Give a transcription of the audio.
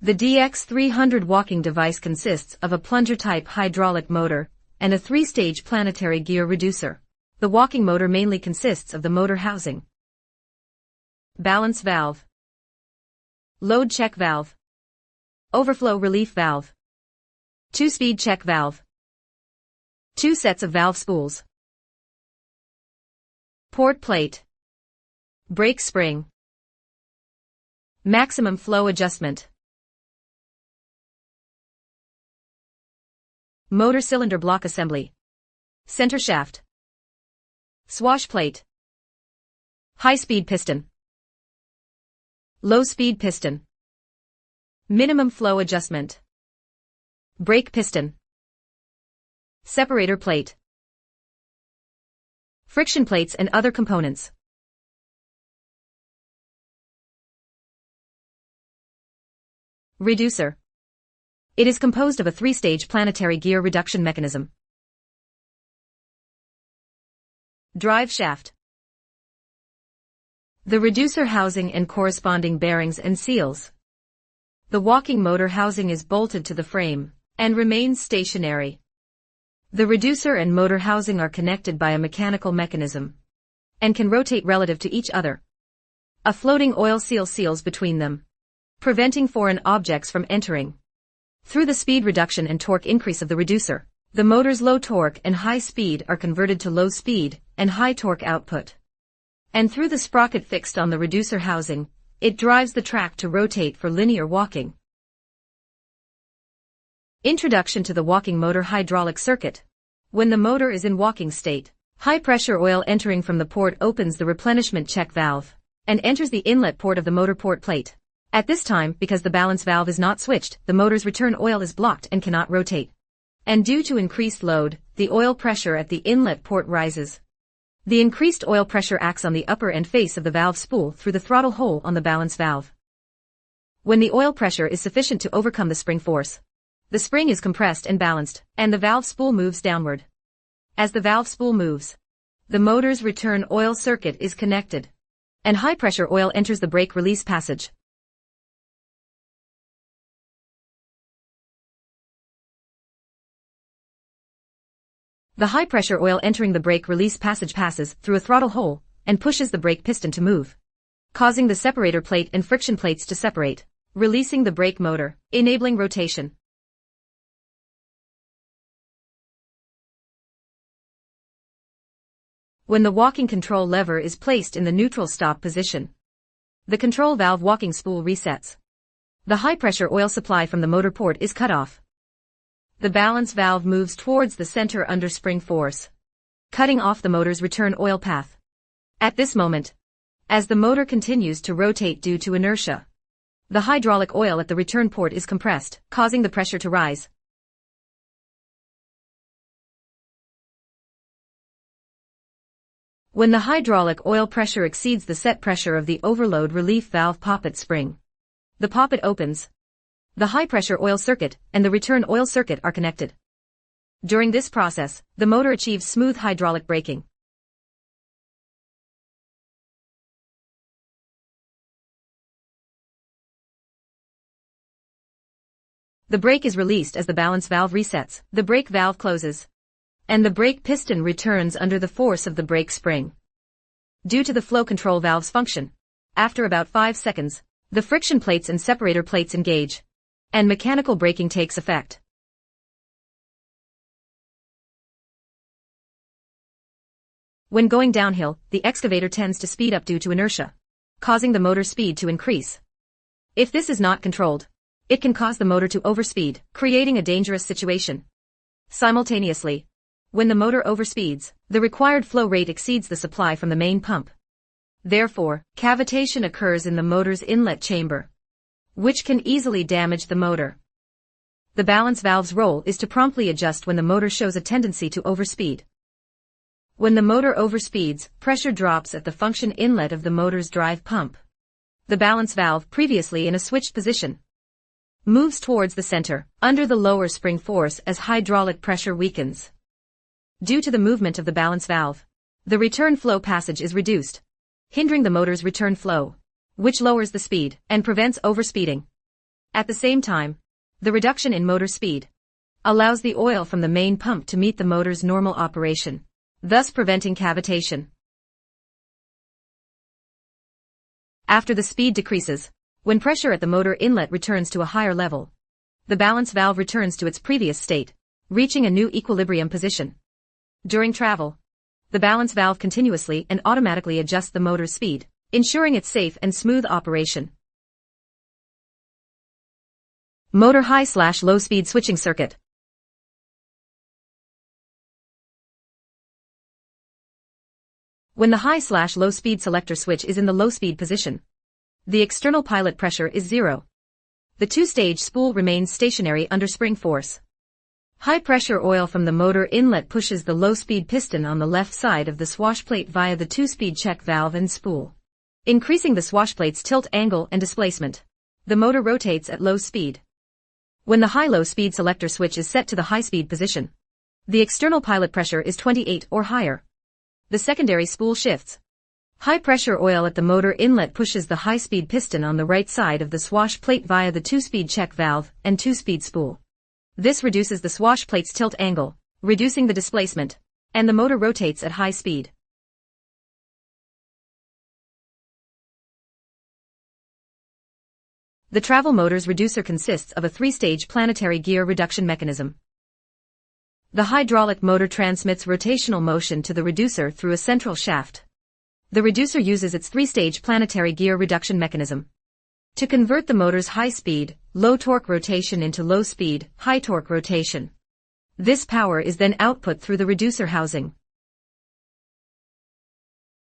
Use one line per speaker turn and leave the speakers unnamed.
The DX300 walking device consists of a plunger-type hydraulic motor and a 3-stage planetary gear reducer. The walking motor mainly consists of the motor housing, balance valve, load check valve, overflow relief valve, 2-speed check valve, 2 sets of valve spools, port plate, brake spring, maximum flow adjustment, motor cylinder block assembly, center shaft, swash plate, high-speed piston, low-speed piston, minimum flow adjustment, brake piston, separator plate, friction plates and other components. Reducer. It is composed of a 3-stage planetary gear reduction mechanism. Drive shaft. The reducer housing and corresponding bearings and seals. The walking motor housing is bolted to the frame and remains stationary. The reducer and motor housing are connected by a mechanical mechanism and can rotate relative to each other. A floating oil seal seals between them, preventing foreign objects from entering. Through the speed reduction and torque increase of the reducer, the motor's low torque and high speed are converted to low speed and high torque output. And through the sprocket fixed on the reducer housing, it drives the track to rotate for linear walking. Introduction to the walking motor hydraulic circuit. When the motor is in walking state, high-pressure oil entering from the port opens the replenishment check valve and enters the inlet port of the motor port plate. At this time, because the balance valve is not switched, the motor's return oil is blocked and cannot rotate. And due to increased load, the oil pressure at the inlet port rises. The increased oil pressure acts on the upper end face of the valve spool through the throttle hole on the balance valve. When the oil pressure is sufficient to overcome the spring force, the spring is compressed and balanced, and the valve spool moves downward. As the valve spool moves, the motor's return oil circuit is connected, and high-pressure oil enters the brake release passage. The high-pressure oil entering the brake release passage passes through a throttle hole and pushes the brake piston to move, causing the separator plate and friction plates to separate, releasing the brake motor, enabling rotation. When the walking control lever is placed in the neutral stop position, the control valve walking spool resets. The high-pressure oil supply from the motor port is cut off. The balance valve moves towards the center under spring force, cutting off the motor's return oil path. At this moment, as the motor continues to rotate due to inertia, the hydraulic oil at the return port is compressed, causing the pressure to rise. When the hydraulic oil pressure exceeds the set pressure of the overload relief valve poppet spring, the poppet opens. The high-pressure oil circuit and the return oil circuit are connected. During this process, the motor achieves smooth hydraulic braking. The brake is released as the balance valve resets, the brake valve closes, and the brake piston returns under the force of the brake spring. Due to the flow control valve's function, after about 5 seconds, the friction plates and separator plates engage, and mechanical braking takes effect. When going downhill, the excavator tends to speed up due to inertia, causing the motor speed to increase. If this is not controlled, it can cause the motor to overspeed, creating a dangerous situation. Simultaneously, when the motor overspeeds, the required flow rate exceeds the supply from the main pump. Therefore, cavitation occurs in the motor's inlet chamber, which can easily damage the motor. The balance valve's role is to promptly adjust when the motor shows a tendency to overspeed. When the motor overspeeds, pressure drops at the function inlet of the motor's drive pump. The balance valve, previously in a switched position, moves towards the center, under the lower spring force as hydraulic pressure weakens. Due to the movement of the balance valve, the return flow passage is reduced, hindering the motor's return flow, which lowers the speed and prevents overspeeding. At the same time, the reduction in motor speed allows the oil from the main pump to meet the motor's normal operation, thus preventing cavitation. After the speed decreases, when pressure at the motor inlet returns to a higher level, the balance valve returns to its previous state, reaching a new equilibrium position. During travel, the balance valve continuously and automatically adjusts the motor's speed, ensuring its safe and smooth operation. Motor high/low speed switching circuit. When the high/low speed selector switch is in the low speed position, the external pilot pressure is 0. The two-stage spool remains stationary under spring force. High pressure oil from the motor inlet pushes the low speed piston on the left side of the swash plate via the two-speed check valve and spool, increasing the swash plate's tilt angle and displacement. The motor rotates at low speed. When the high-low speed selector switch is set to the high speed position, the external pilot pressure is 28 or higher. The secondary spool shifts. High pressure oil at the motor inlet pushes the high-speed piston on the right side of the swash plate via the two-speed check valve and two-speed spool. This reduces the swash plate's tilt angle, reducing the displacement, and the motor rotates at high speed. The travel motor's reducer consists of a three-stage planetary gear reduction mechanism. The hydraulic motor transmits rotational motion to the reducer through a central shaft. The reducer uses its three-stage planetary gear reduction mechanism to convert the motor's high-speed, low-torque rotation into low-speed, high-torque rotation. This power is then output through the reducer housing.